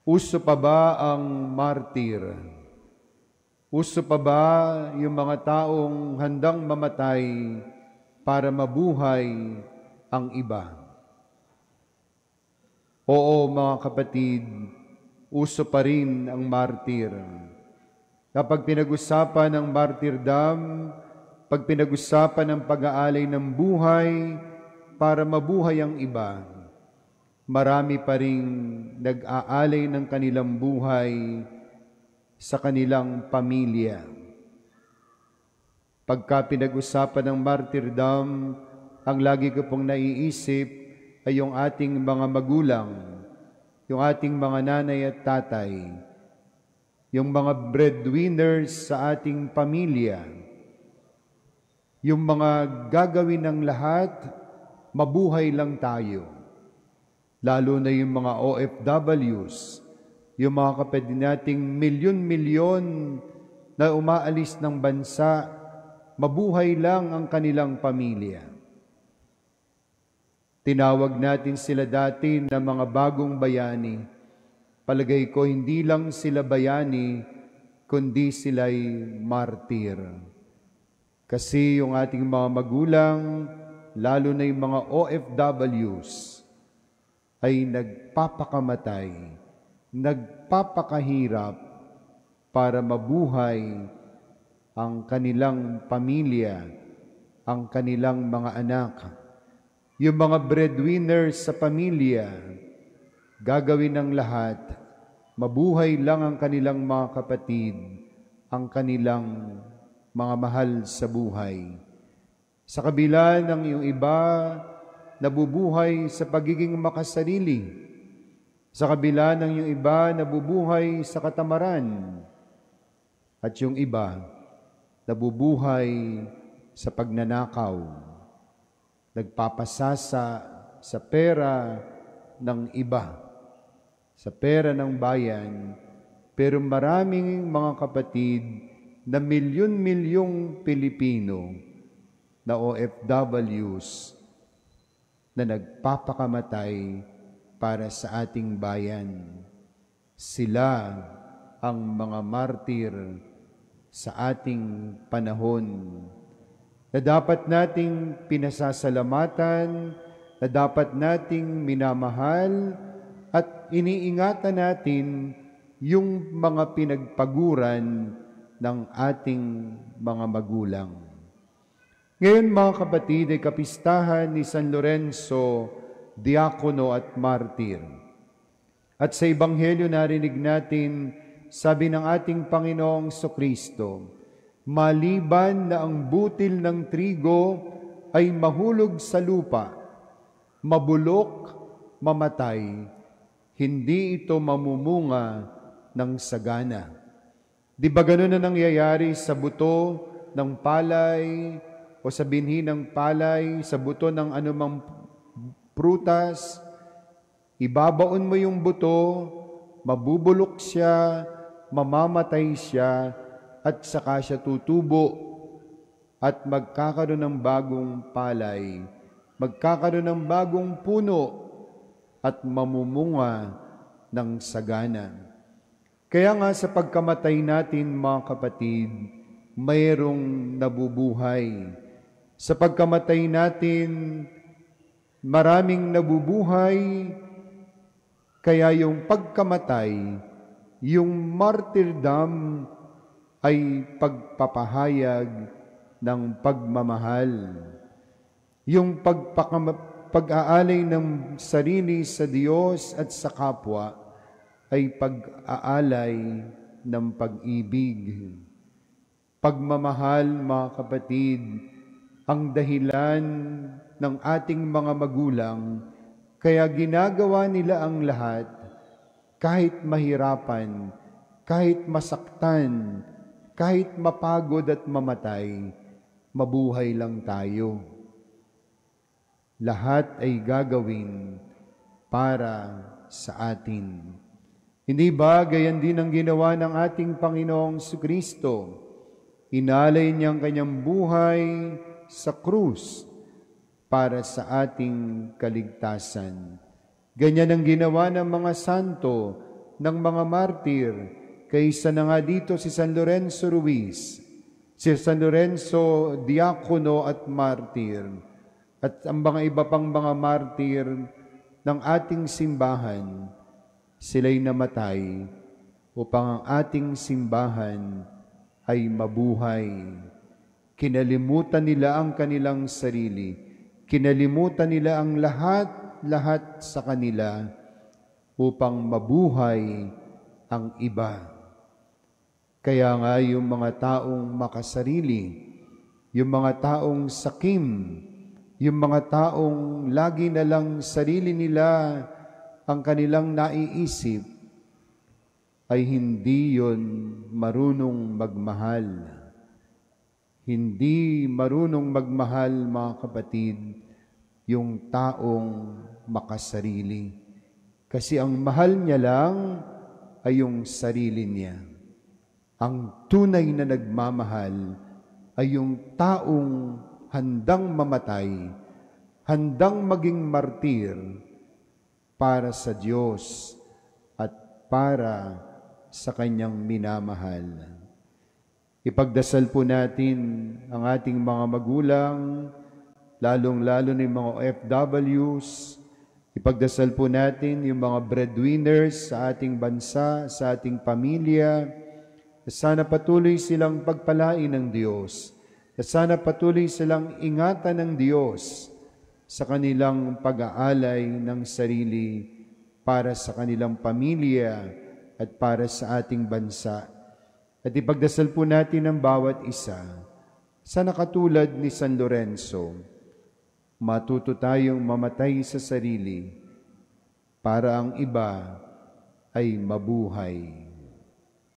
Uso pa ba ang martir? Uso pa ba yung mga taong handang mamatay para mabuhay ang iba? Oo, mga kapatid, uso pa rin ang martir. Kapag pinag-usapan ng martyrdom, pag pinag-usapan ng pag-aalay ng buhay para mabuhay ang iba, marami pa rin nag-aalay ng kanilang buhay sa kanilang pamilya. Pagka pinag-usapan ng martyrdom, ang lagi ko pong naiisip ay yung ating mga magulang, yung ating mga nanay at tatay, yung mga breadwinners sa ating pamilya, yung mga gagawin ng lahat, mabuhay lang tayo. Lalo na yung mga OFWs, yung mga kapatid nating milyon-milyon na umaalis ng bansa, mabuhay lang ang kanilang pamilya. Tinawag natin sila dati na mga bagong bayani. Palagay ko, hindi lang sila bayani, kundi sila'y martir. Kasi yung ating mga magulang, lalo na yung mga OFWs, ay nagpapakamatay, nagpapakahirap para mabuhay ang kanilang pamilya, ang kanilang mga anak. Yung mga breadwinners sa pamilya, gagawin ng lahat, mabuhay lang ang kanilang mga kapatid, ang kanilang mga mahal sa buhay. Sa kabila ng iyong iba, nabubuhay sa pagiging makasarili. Sa kabila ng iyong iba, nabubuhay sa katamaran. At yung iba, nabubuhay sa pagnanakaw. Nagpapasasa sa pera ng iba, sa pera ng bayan. Pero maraming mga kapatid na milyon-milyong Pilipino na OFWs na nagpapakamatay para sa ating bayan. Sila ang mga martir sa ating panahon na dapat nating pinasasalamatan, na dapat nating minamahal at iniingatan natin yung mga pinagpaguran ng ating mga magulang. Ngayon mga kapatid ay kapistahan ni San Lorenzo, Diakono at Martir. At sa Ebanghelyo narinig natin, sabi ng ating Panginoong Jesucristo, maliban na ang butil ng trigo ay mahulog sa lupa, mabulok, mamatay, hindi ito mamumunga ng sagana. Di ba ganun na nangyayari sa buto ng palay o sa binhi ng palay, sa buto ng anumang prutas? Ibabaon mo yung buto, mabubulok siya, mamamatay siya, at saka siya tutubo at magkakaroon ng bagong palay, magkakaroon ng bagong puno at mamumunga ng sagana. Kaya nga sa pagkamatay natin mga kapatid, mayroong nabubuhay. Sa pagkamatay natin, maraming nabubuhay, kaya yung pagkamatay, yung martyrdom ay pagpapahayag ng pagmamahal. Yung pag-aalay ng sarili sa Diyos at sa kapwa ay pag-aalay ng pag-ibig. Pagmamahal, mga kapatid, ang dahilan ng ating mga magulang, kaya ginagawa nila ang lahat, kahit mahirapan, kahit masaktan, kahit mapagod at mamatay, mabuhay lang tayo. Lahat ay gagawin para sa atin. Hindi ba gayon din ang ginawa ng ating Panginoong Jesucristo? Inalay niya ang kanyang buhay sa krus para sa ating kaligtasan. Ganyan ang ginawa ng mga santo ng mga martir, kaysa na nga dito si San Lorenzo Ruiz, si San Lorenzo Diakono at martir, at ang mga iba pang mga martir ng ating simbahan, sila'y namatay upang ang ating simbahan ay mabuhay. Kinalimutan nila ang kanilang sarili. Kinalimutan nila ang lahat sa kanila upang mabuhay ang iba. Kaya nga yung mga taong makasarili, yung mga taong sakim, yung mga taong lagi na lang sarili nila ang kanilang naiisip, ay hindi yon marunong magmahal. Hindi marunong magmahal, mga kapatid, yung taong makasarili. Kasi ang mahal niya lang ay yung sarili niya. Ang tunay na nagmamahal ay yung taong handang mamatay, handang maging martir para sa Diyos at para sa Kanyang minamahal. Ipagdasal po natin ang ating mga magulang, lalong-lalo na yung mga OFWs. Ipagdasal po natin yung mga breadwinners sa ating bansa, sa ating pamilya. Sana patuloy silang pagpalain ng Diyos. At sana patuloy silang ingatan ng Diyos sa kanilang pag-aalay ng sarili para sa kanilang pamilya at para sa ating bansa. At ipagdasal po natin ang bawat isa. Sana katulad ni San Lorenzo, matuto tayong mamatay sa sarili para ang iba ay mabuhay.